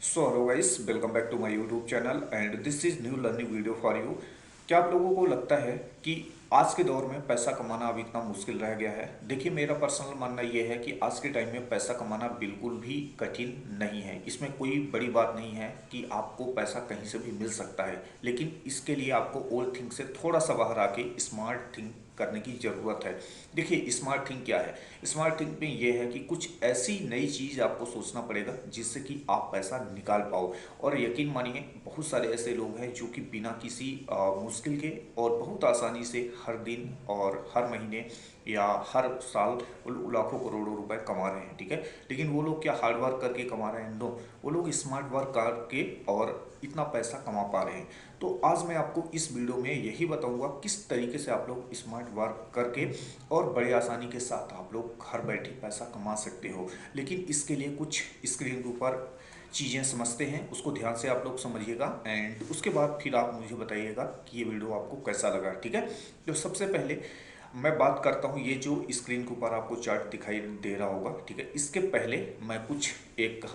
So hello guys, welcome back to my YouTube channel and this is new learning video for you. क्या आप लोगों को लगता है कि आज के दौर में पैसा कमाना अब इतना मुश्किल रह गया है? देखिए, मेरा पर्सनल मानना यह है कि आज के टाइम में पैसा कमाना बिल्कुल भी कठिन नहीं है। इसमें कोई बड़ी बात नहीं है कि आपको पैसा कहीं से भी मिल सकता है, लेकिन इसके लिए आपको ओल्ड थिंक से थोड़ा सा बाहर आके स्मार्ट थिंक करने की ज़रूरत है। देखिए, स्मार्ट थिंक क्या है? स्मार्ट थिंक में ये है कि कुछ ऐसी नई चीज़ आपको सोचना पड़ेगा जिससे कि आप पैसा निकाल पाओ। और यकीन मानिए, बहुत सारे ऐसे लोग हैं जो कि बिना किसी मुश्किल के और बहुत आसानी से हर दिन और हर महीने या हर साल वो लाखों करोड़ों रुपए कमा रहे हैं, ठीक है। लेकिन वो लोग क्या हार्ड वर्क करके कमा रहे हैं? नो, वो लोग स्मार्ट वर्क करके और इतना पैसा कमा पा रहे हैं। तो आज मैं आपको इस वीडियो में यही बताऊंगा किस तरीके से आप लोग स्मार्ट वर्क करके और बड़े आसानी के साथ आप लोग घर बैठे पैसा कमा सकते हो। लेकिन इसके लिए कुछ स्क्रीन के ऊपर चीज़ें समझते हैं, उसको ध्यान से आप लोग समझिएगा एंड उसके बाद फिर आप मुझे बताइएगा कि ये वीडियो आपको कैसा लगा, ठीक है। तो सबसे पहले मैं बात करता हूँ, ये जो स्क्रीन के ऊपर आपको चार्ट दिखाई दे रहा होगा, ठीक है। इसके पहले मैं कुछ एक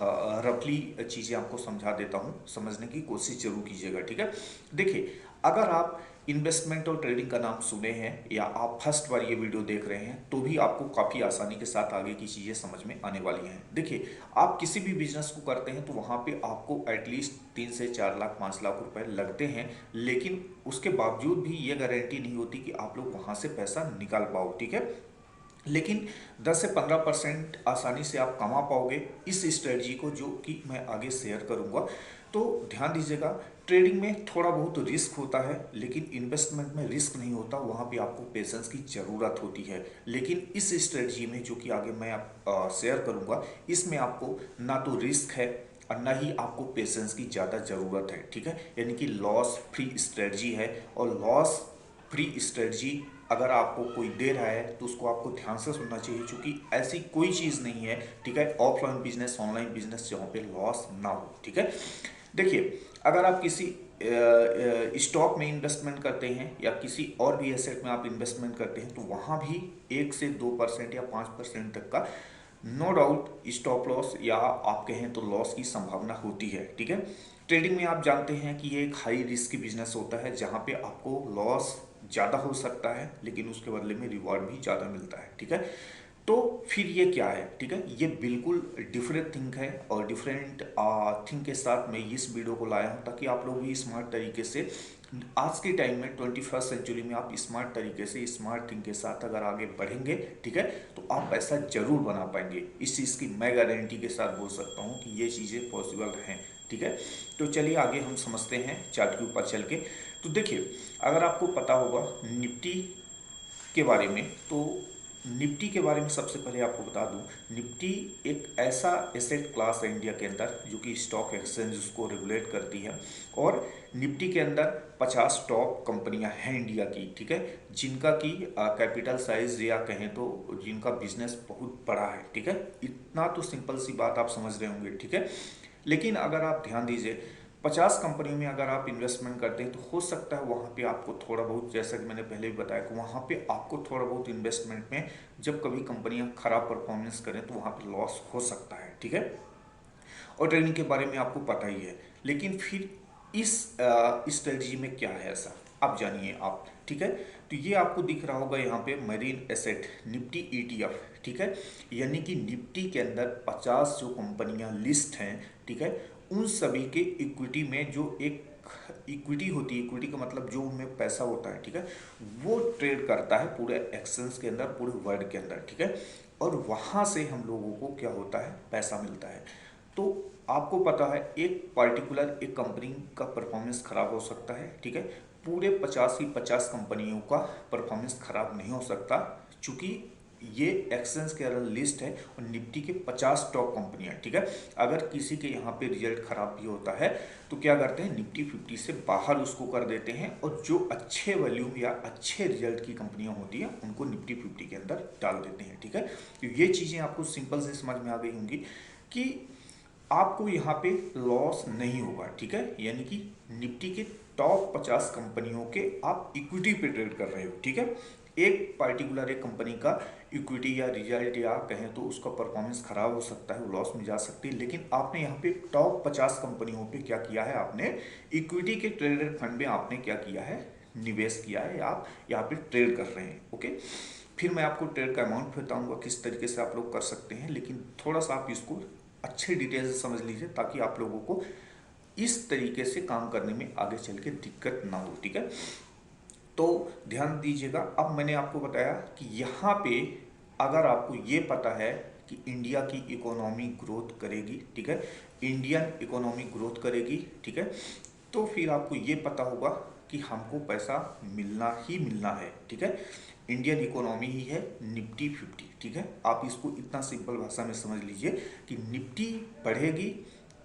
रफली चीज़ें आपको समझा देता हूँ, समझने की कोशिश जरूर कीजिएगा, ठीक है। देखिए, अगर आप इन्वेस्टमेंट और ट्रेडिंग का नाम सुने हैं या आप फर्स्ट बार ये वीडियो देख रहे हैं तो भी आपको काफ़ी आसानी के साथ आगे की चीज़ें समझ में आने वाली हैं। देखिए, आप किसी भी बिजनेस को करते हैं तो वहाँ पे आपको एटलीस्ट 3 से 4 लाख 5 लाख रुपए लगते हैं, लेकिन उसके बावजूद भी ये गारंटी नहीं होती कि आप लोग वहाँ से पैसा निकाल पाओ, ठीक है। लेकिन 10 से 15% आसानी से आप कमा पाओगे इस स्ट्रेटजी को, जो कि मैं आगे शेयर करूंगा। तो ध्यान दीजिएगा, ट्रेडिंग में थोड़ा बहुत रिस्क होता है, लेकिन इन्वेस्टमेंट में रिस्क नहीं होता, वहाँ पे आपको पेशेंस की ज़रूरत होती है। लेकिन इस स्ट्रेटजी में जो कि आगे मैं आप शेयर करूंगा, इसमें आपको ना तो रिस्क है और ना ही आपको पेशेंस की ज़्यादा ज़रूरत है, ठीक है। यानी कि लॉस फ्री स्ट्रेटजी है। और लॉस फ्री स्ट्रेटजी अगर आपको कोई दे रहा है तो उसको आपको ध्यान से सुनना चाहिए, क्योंकि ऐसी कोई चीज़ नहीं है, ठीक है, ऑफलाइन बिजनेस ऑनलाइन बिजनेस जहाँ पे लॉस ना हो, ठीक है। देखिए, अगर आप किसी स्टॉक में इन्वेस्टमेंट करते हैं या किसी और भी एसेट में आप इन्वेस्टमेंट करते हैं तो वहाँ भी 1 से 2% या 5% तक का नो डाउट स्टॉप लॉस या आप कहें तो लॉस की संभावना होती है, ठीक है। ट्रेडिंग में आप जानते हैं कि ये एक हाई रिस्क की बिजनेस होता है जहाँ पे आपको लॉस ज़्यादा हो सकता है, लेकिन उसके बदले में रिवॉर्ड भी ज़्यादा मिलता है, ठीक है। तो फिर ये क्या है, ठीक है, ये बिल्कुल डिफरेंट थिंग है और डिफरेंट थिंग के साथ मैं इस वीडियो को लाया हूँ ताकि आप लोग भी स्मार्ट तरीके से आज के टाइम में 21st सेंचुरी में आप स्मार्ट तरीके से स्मार्ट थिंग के साथ अगर आगे बढ़ेंगे, ठीक है, तो आप पैसा जरूर बना पाएंगे। इस चीज़ की मैं गारंटी के साथ बोल सकता हूँ कि ये चीज़ें पॉसिबल हैं, ठीक है। तो चलिए आगे हम समझते हैं चार्ट के ऊपर चल के। तो देखिए, अगर आपको पता होगा निफ्टी के बारे में, तो निफ्टी के बारे में सबसे पहले आपको बता दूं, निफ्टी एक ऐसा एसेट क्लास है इंडिया के अंदर जो कि स्टॉक एक्सचेंज उसको रेगुलेट करती है। और निफ्टी के अंदर 50 टॉप कंपनियां हैं इंडिया की, ठीक है, जिनका की कैपिटल साइज या कहें तो जिनका बिजनेस बहुत बड़ा है, ठीक है। इतना तो सिंपल सी बात आप समझ रहे होंगे, ठीक है। लेकिन अगर आप ध्यान दीजिए, 50 कंपनियों में अगर आप इन्वेस्टमेंट करते हैं तो हो सकता है वहाँ पे आपको थोड़ा बहुत, जैसा कि मैंने पहले भी बताया, कि वहाँ पे आपको थोड़ा बहुत इन्वेस्टमेंट में जब कभी कंपनियां खराब परफॉर्मेंस करें तो वहाँ पे लॉस हो सकता है, ठीक है। और ट्रेनिंग के बारे में आपको पता ही है। लेकिन फिर इस स्ट्रेटजी में क्या है ऐसा, आप जानिए आप, ठीक है। तो ये आपको दिख रहा होगा यहाँ पे मरीन एसेट निफ्टी ईटीएफ, ठीक है। यानी कि निफ्टी के अंदर 50 जो कंपनियां लिस्ट हैं, ठीक है, उन सभी के इक्विटी में जो एक इक्विटी होती है, इक्विटी का मतलब जो उनमें पैसा होता है, ठीक है, वो ट्रेड करता है पूरे एक्सचेंज के अंदर, पूरे वर्ल्ड के अंदर, ठीक है। और वहाँ से हम लोगों को क्या होता है, पैसा मिलता है। तो आपको पता है एक पार्टिकुलर एक कंपनी का परफॉर्मेंस खराब हो सकता है, ठीक है, पूरे 50 ही 50 कंपनियों का परफॉर्मेंस खराब नहीं हो सकता, क्योंकि ये एक्सचेंज के अंदर लिस्ट है और निफ्टी के 50 टॉप कंपनियां, ठीक है। अगर किसी के यहाँ पे रिजल्ट खराब भी होता है तो क्या करते हैं, निफ्टी 50 से बाहर उसको कर देते हैं और जो अच्छे वैल्यूम या अच्छे रिजल्ट की कंपनियां होती हैं उनको निफ्टी 50 के अंदर डाल देते हैं, ठीक है। तो ये चीज़ें आपको सिंपल से समझ में आ गई होंगी कि आपको यहाँ पे लॉस नहीं होगा, ठीक है। यानी कि निफ्टी के टॉप 50 कंपनियों के आप इक्विटी पे ट्रेड कर रहे हो, ठीक है। एक पार्टिकुलर एक कंपनी का इक्विटी या रिजल्ट या कहें तो उसका परफॉर्मेंस खराब हो सकता है, वो लॉस में जा सकती है, लेकिन आपने यहाँ पे टॉप 50 कंपनियों पे क्या किया है, आपने इक्विटी के ट्रेडेड फंड में आपने क्या किया है, निवेश किया है, आप यहाँ पे ट्रेड कर रहे हैं। ओके, फिर मैं आपको ट्रेड का अमाउंट बताऊंगा किस तरीके से आप लोग कर सकते हैं, लेकिन थोड़ा सा आप इसको अच्छे डिटेल से समझ लीजिए ताकि आप लोगों को इस तरीके से काम करने में आगे चल के दिक्कत ना हो। ठीक है, तो ध्यान दीजिएगा। अब मैंने आपको बताया कि यहाँ पे अगर आपको ये पता है कि इंडिया की इकोनॉमी ग्रोथ करेगी, ठीक है, इंडियन इकोनॉमी ग्रोथ करेगी, ठीक है, तो फिर आपको ये पता होगा कि हमको पैसा मिलना ही मिलना है। ठीक है, इंडियन इकोनॉमी ही है निफ्टी 50। ठीक है, आप इसको इतना सिंपल भाषा में समझ लीजिए कि निफ्टी बढ़ेगी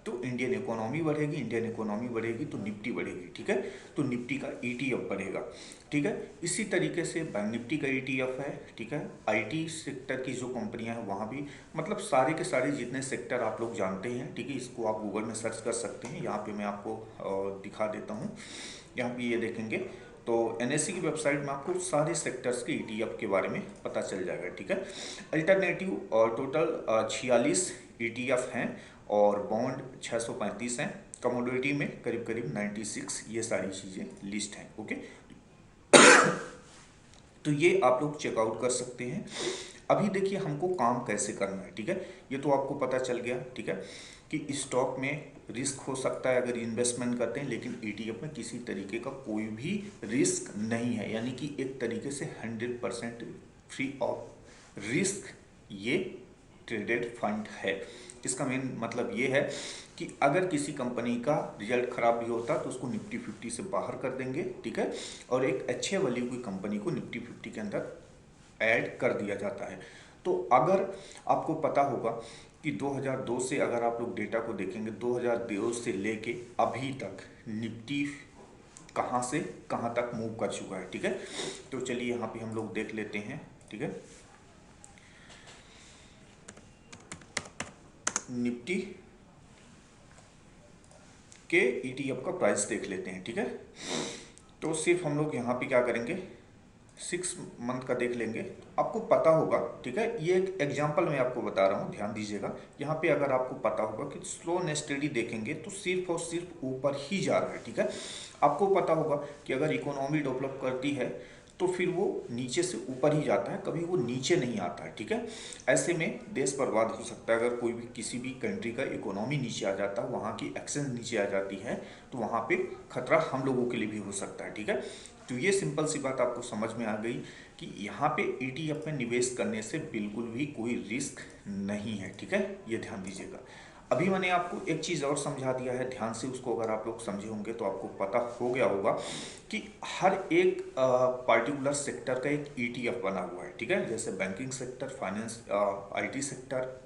तो इंडियन इकोनॉमी बढ़ेगी, इंडियन इकोनॉमी बढ़ेगी तो निफ्टी बढ़ेगी। ठीक है, तो निफ्टी का ईटीएफ बढ़ेगा। ठीक है, इसी तरीके से बैंक निफ्टी का ईटीएफ है। ठीक है, आईटी सेक्टर की जो कंपनियां हैं वहाँ भी, मतलब सारे के सारे जितने सेक्टर आप लोग जानते हैं, ठीक है, इसको आप गूगल में सर्च कर सकते हैं। यहाँ पे मैं आपको दिखा देता हूँ। यहाँ पे ये देखेंगे तो एनएससी की वेबसाइट में आपको सारे सेक्टर्स के ईटीएफ के बारे में पता चल जाएगा। ठीक है, अल्टरनेटिव और टोटल 46 ईटीएफ हैं और बॉन्ड 635 हैं, कमोडिटी में करीब करीब 96, ये सारी चीज़ें लिस्ट हैं। ओके, तो ये आप लोग चेकआउट कर सकते हैं। अभी देखिए हमको काम कैसे करना है। ठीक है, ये तो आपको पता चल गया। ठीक है, कि स्टॉक में रिस्क हो सकता है अगर इन्वेस्टमेंट करते हैं, लेकिन ईटीएफ में किसी तरीके का कोई भी रिस्क नहीं है, यानी कि एक तरीके से 100% फ्री ऑफ रिस्क ये ट्रेडेड फंड है। इसका मेन मतलब ये है कि अगर किसी कंपनी का रिजल्ट खराब भी होता तो उसको निफ्टी 50 से बाहर कर देंगे। ठीक है, और एक अच्छे वैल्यू की कंपनी को निफ्टी 50 के अंदर ऐड कर दिया जाता है। तो अगर आपको पता होगा कि 2002 से अगर आप लोग डेटा को देखेंगे, 2002 से लेके अभी तक निफ्टी कहाँ से कहाँ तक मूव कर चुका है। ठीक है, तो चलिए यहाँ पे हम लोग देख लेते हैं। ठीक है, निफ्टी के ईटीएफ का प्राइस देख लेते हैं। ठीक है, तो सिर्फ हम लोग यहाँ पे क्या करेंगे, 6 मंथ का देख लेंगे, आपको पता होगा। ठीक है, ये एक एग्जांपल मैं आपको बता रहा हूँ, ध्यान दीजिएगा। यहाँ पे अगर आपको पता होगा कि स्लो एंड स्टेडी देखेंगे तो सिर्फ और सिर्फ ऊपर ही जा रहा है। ठीक है, आपको पता होगा कि अगर इकोनॉमी डेवलप करती है तो फिर वो नीचे से ऊपर ही जाता है, कभी वो नीचे नहीं आता है। ठीक है, ऐसे में देश बर्बाद हो सकता है। अगर कोई भी किसी भी कंट्री का इकोनॉमी नीचे आ जाता है, वहाँ की एक्सेंस नीचे आ जाती है, तो वहाँ पे खतरा हम लोगों के लिए भी हो सकता है। ठीक है, तो ये सिंपल सी बात आपको समझ में आ गई कि यहाँ पे ईटीएफ में निवेश करने से बिल्कुल भी कोई रिस्क नहीं है। ठीक है, ये ध्यान दीजिएगा। अभी मैंने आपको एक चीज़ और समझा दिया है, ध्यान से उसको अगर आप लोग समझे होंगे तो आपको पता हो गया होगा कि हर एक पार्टिकुलर सेक्टर का एक ईटीएफ बना हुआ है। ठीक है, जैसे banking sector, finance, IT sector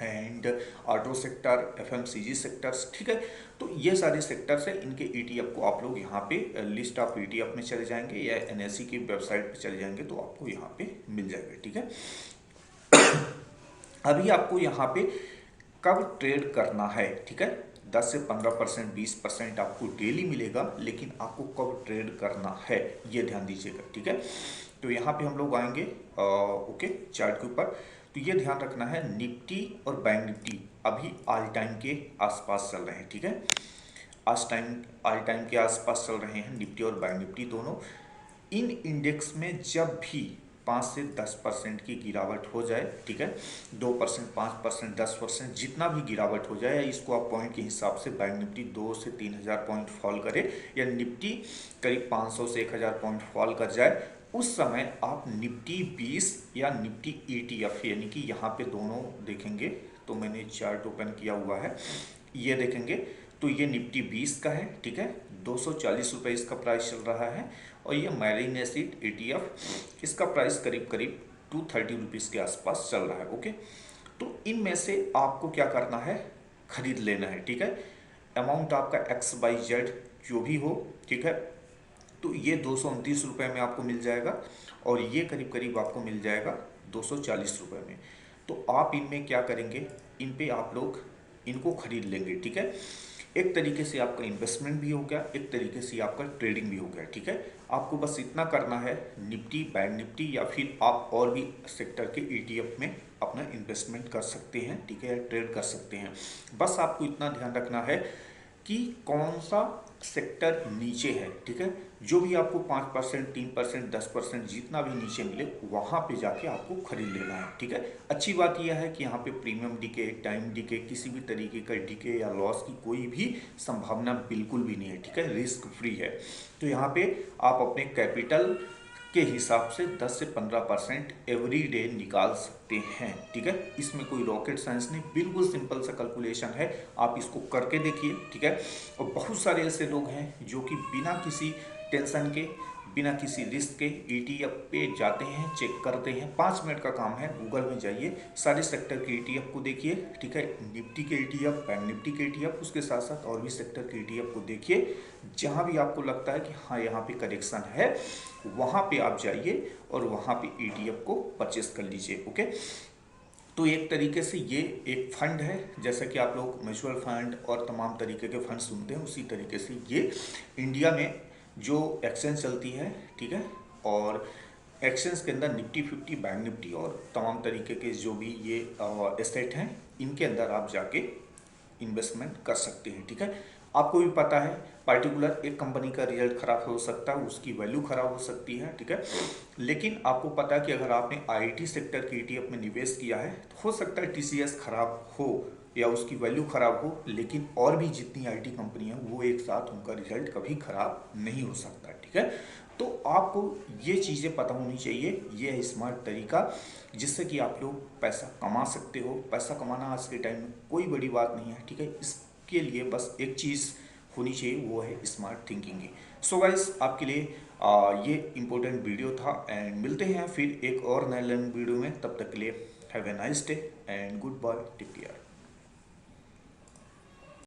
and auto sector, FMCG sectors. ठीक है, तो ये सारे सेक्टर्स हैं, इनके ईटीएफ को आप लोग यहाँ पे लिस्ट ऑफ ईटीएफ में चले जाएंगे या एनएससी की वेबसाइट पे चले जाएंगे तो आपको यहाँ पे मिल जाएगा। ठीक है, अभी आपको यहाँ पे कब ट्रेड करना है, ठीक है, 10 से 15%, 20% आपको डेली मिलेगा, लेकिन आपको कब ट्रेड करना है ये ध्यान दीजिएगा। ठीक है, तो यहाँ पे हम लोग आएंगे ओके चार्ट के ऊपर। तो ये ध्यान रखना है, निफ्टी और बैंक निफ्टी अभी ऑल टाइम के आसपास चल रहे हैं। ठीक है, ऑल टाइम के आसपास चल रहे हैं निफ्टी और बैंक निफ्टी दोनों। इन इंडेक्स में जब भी 5 से 10% की गिरावट हो जाए, ठीक है, 2%, 5%, 10%, जितना भी गिरावट हो जाए, या इसको आप पॉइंट के हिसाब से बैंक निफ्टी 2 से 3,000 पॉइंट फॉल करे या निफ्टी करीब 500 से 1,000 पॉइंट फॉल कर जाए, उस समय आप निफ्टी 20 या निफ्टी ईटीएफ, यानी कि यहाँ पे दोनों देखेंगे, तो मैंने चार्ट ओपन किया हुआ है, ये देखेंगे तो ये निफ्टी 20 का है। ठीक है, 240 रुपये इसका प्राइस चल रहा है, और ये मैरिन एसिड ETF, इसका प्राइस करीब करीब 230 रुपीज़ के आसपास चल रहा है। ओके, तो इनमें से आपको क्या करना है, खरीद लेना है। ठीक है, अमाउंट आपका XYZ जो भी हो, ठीक है, तो ये 229 रुपये में आपको मिल जाएगा, और ये करीब करीब आपको मिल जाएगा 240 रुपये में। तो आप इनमें क्या करेंगे, इन पे आप लोग इनको खरीद लेंगे। ठीक है, एक तरीके से आपका इन्वेस्टमेंट भी हो गया, एक तरीके से आपका ट्रेडिंग भी हो गया। ठीक है, आपको बस इतना करना है, निफ्टी, बैंक निफ्टी या फिर आप और भी सेक्टर के ETF में अपना इन्वेस्टमेंट कर सकते हैं। ठीक है, ट्रेड कर सकते हैं। बस आपको इतना ध्यान रखना है कि कौन सा सेक्टर नीचे है। ठीक है, जो भी आपको 5%, 3%, 10% जितना भी नीचे मिले वहाँ पे जाके आपको खरीद लेना है। ठीक है, अच्छी बात यह है कि यहाँ पे प्रीमियम डीके, टाइम डीके, किसी भी तरीके का डीके या लॉस की कोई भी संभावना बिल्कुल भी नहीं है। ठीक है, रिस्क फ्री है। तो यहाँ पे आप अपने कैपिटल के हिसाब से 10 से 15% एवरी डे निकाल सकते हैं। ठीक है, इसमें कोई रॉकेट साइंस नहीं, बिल्कुल सिंपल सा कैलकुलेशन है। आप इसको करके देखिए। ठीक है, और बहुत सारे ऐसे लोग हैं जो कि बिना किसी टेंशन के, बिना किसी रिस्क के ETF पे जाते हैं, चेक करते हैं। 5 मिनट का काम है, गूगल में जाइए, सारे सेक्टर के ETF को देखिए। ठीक है, निफ्टी के ETF, बैंक निफ्टी के ETF, उसके साथ साथ और भी सेक्टर के ETF को देखिए। जहाँ भी आपको लगता है कि हाँ यहाँ पे करेक्शन है, वहाँ पे आप जाइए और वहाँ पे ETF को परचेस कर लीजिए। ओके, तो एक तरीके से ये एक फंड है, जैसा कि आप लोग म्यूचुअल फंड और तमाम तरीके के फंड सुनते हैं, उसी तरीके से ये इंडिया में जो एक्सचेंज चलती है। ठीक है, और एक्सचेंज के अंदर निफ्टी 50, बैंक निफ्टी और तमाम तरीके के जो भी ये एसेट हैं, इनके अंदर आप जाके इन्वेस्टमेंट कर सकते हैं। ठीक है, आपको भी पता है पार्टिकुलर एक कंपनी का रिजल्ट खराब हो सकता है, उसकी वैल्यू खराब हो सकती है। ठीक है, लेकिन आपको पता है कि अगर आपने IT सेक्टर के ETF में निवेश किया है तो हो सकता है TCS खराब हो या उसकी वैल्यू खराब हो, लेकिन और भी जितनी IT कंपनी है वो एक साथ उनका रिजल्ट कभी खराब नहीं हो सकता। ठीक है, तो आपको ये चीज़ें पता होनी चाहिए। ये है स्मार्ट तरीका जिससे कि आप लोग पैसा कमा सकते हो। पैसा कमाना आज के टाइम में कोई बड़ी बात नहीं है। ठीक है, इसके लिए बस एक चीज़ होनी चाहिए, वो है स्मार्ट थिंकिंग की। सो गाइस, आपके लिए ये इम्पोर्टेंट वीडियो था एंड मिलते हैं फिर एक और नए लर्निंग वीडियो में। तब तक के लिए have a nice day and goodbye, take care.